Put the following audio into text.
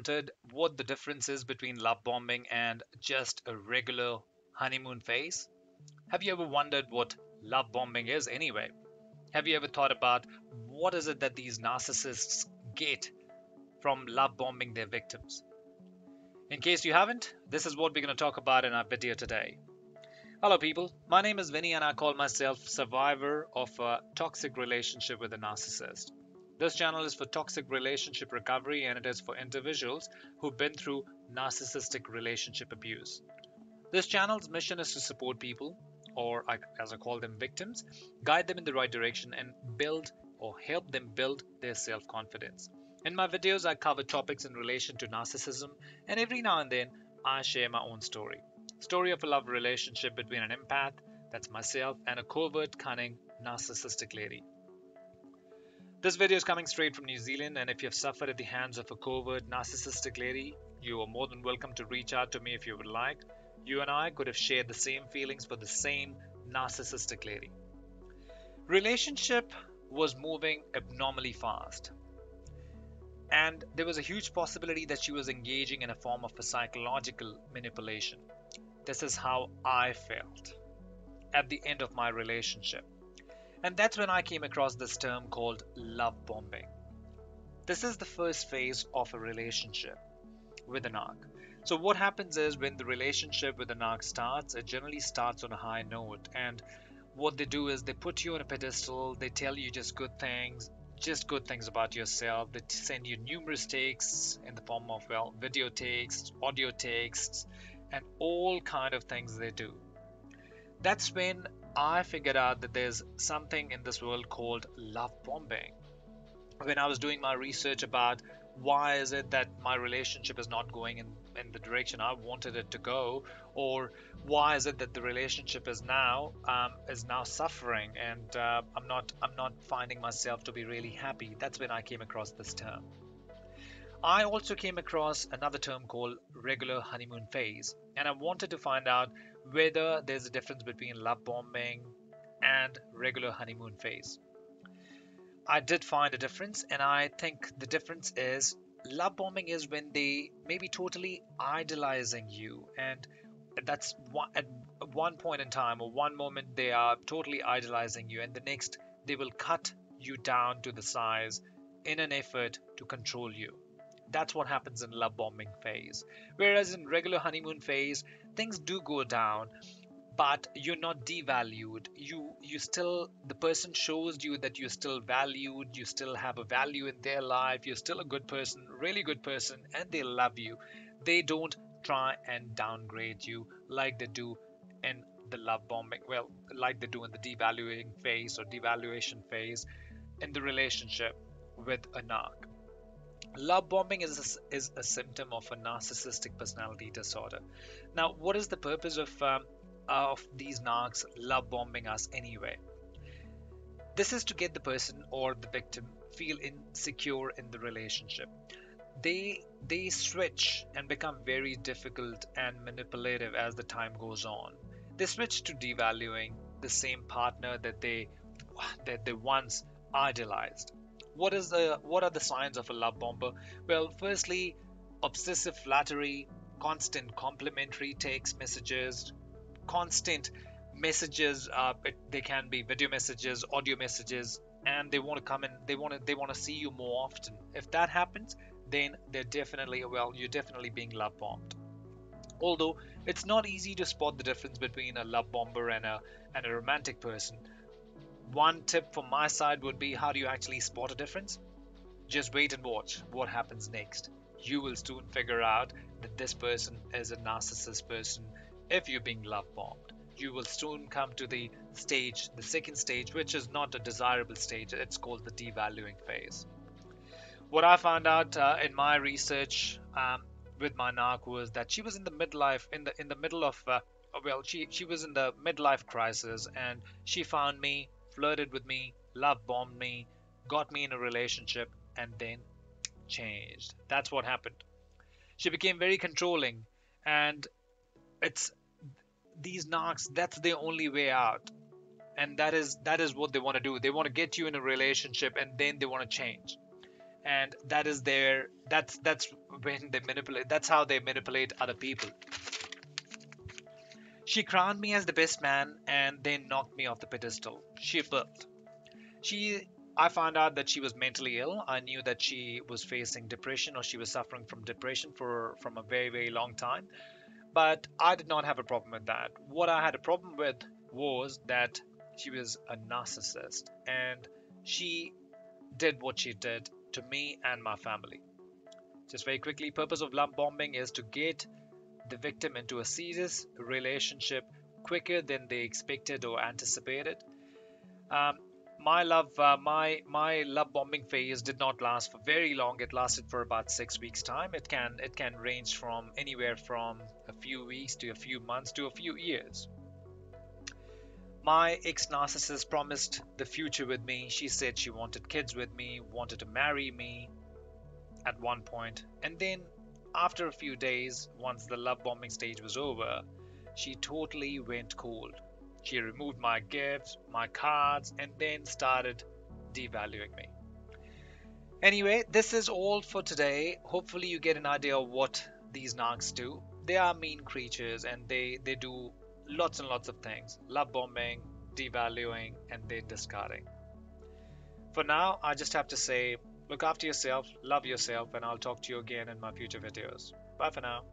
wondered what the difference is between love bombing and just a regular honeymoon phase? Have you ever wondered what love bombing is anyway? Have you ever thought about what is it that these narcissists get from love bombing their victims? In case you haven't, this is what we're going to talk about in our video today. Hello, people. My name is Vinny, and I call myself survivor of a toxic relationship with a narcissist. This channel is for toxic relationship recovery, and it is for individuals who've been through narcissistic relationship abuse. This channel's mission is to support people, or as I call them, victims, guide them in the right direction, and build or help them build their self confidence. In my videos, I cover topics in relation to narcissism, and every now and then, I share my own story. Story of a love relationship between an empath, that's myself, and a covert, cunning, narcissistic lady. This video is coming straight from New Zealand, and if you have suffered at the hands of a covert, narcissistic lady, you are more than welcome to reach out to me if you would like. You and I could have shared the same feelings for the same narcissistic lady. Relationship was moving abnormally fast, and there was a huge possibility that she was engaging in a form of a psychological manipulation. This is how I felt at the end of my relationship. And that's when I came across this term called love bombing. This is the first phase of a relationship with a narc. So what happens is when the relationship with a narc starts, it generally starts on a high note. And what they do is they put you on a pedestal, they tell you just good things about yourself. They send you numerous texts in the form of, well, video texts, audio texts, and all kind of things they do. That's when I figured out that there's something in this world called love bombing. When I was doing my research about why is it that my relationship is not going in the direction I wanted it to go, or why is it that the relationship is now suffering, and I'm not finding myself to be really happy. That's when I came across this term. I also came across another term called regular honeymoon phase, and I wanted to find out whether there's a difference between love bombing and regular honeymoon phase. I did find a difference, and I think the difference is love bombing is when they may be totally idolizing you, and at one point in time or one moment they are totally idolizing you, and the next they will cut you down to the size in an effort to control you. That's what happens in love bombing phase. Whereas in regular honeymoon phase, things do go down, but you're not devalued. You still, the person shows you that you're still valued, you still have a value in their life, you're still a good person, really good person, and they love you. They don't try and downgrade you like they do in the love bombing, well, like they do in the devaluing phase or devaluation phase in the relationship with a narc. Love bombing is a symptom of a narcissistic personality disorder. Now, what is the purpose of these narcs love bombing us anyway? This is to get the person or the victim feel insecure in the relationship. They switch and become very difficult and manipulative as the time goes on. They switch to devaluing the same partner that they once idolized. What are the signs of a love bomber? Well, firstly, obsessive flattery, constant complimentary text messages, constant messages. They can be video messages, audio messages, and they want to come in. They want to see you more often. If that happens, then you're definitely being love bombed. Although it's not easy to spot the difference between a love bomber and a romantic person. One tip from my side would be, how do you actually spot a difference? Just wait and watch what happens next. You will soon figure out that this person is a narcissist person if you're being love bombed. You will soon come to the second stage, which is not a desirable stage. It's called the devaluing phase. What I found out in my research with my narc was that she was in the midlife, in the middle of she was in the midlife crisis, and she found me, flirted with me, love bombed me, got me in a relationship, and then changed. That's what happened. She became very controlling, and it's these narcs. That's their only way out, and that is what they want to do. They want to get you in a relationship, and then they want to change. and that's when they manipulate. That's how they manipulate other people. She crowned me as the best man and then knocked me off the pedestal she built. She I found out that she was mentally ill. I knew that she was facing depression, or she was suffering from depression for from a very, very long time. But I did not have a problem with that. What I had a problem with was that she was a narcissist, and she did what she did to me and my family. Just very quickly, purpose of love bombing is to get the victim into a serious relationship quicker than they expected or anticipated. Um, my love bombing phase did not last for very long. It lasted for about 6 weeks time. It can range from anywhere from a few weeks to a few months to a few years. My ex narcissist promised the future with me. She said she wanted kids with me, wanted to marry me at one point, and then after a few days, once the love bombing stage was over, she totally went cold. She removed my gifts, my cards, and then started devaluing me. Anyway, this is all for today. Hopefully, you get an idea of what these narcs do. They are mean creatures, and they do lots and lots of things: love bombing, devaluing, and then discarding. For now, I just have to say, look after yourself, love yourself, and I'll talk to you again in my future videos. Bye for now.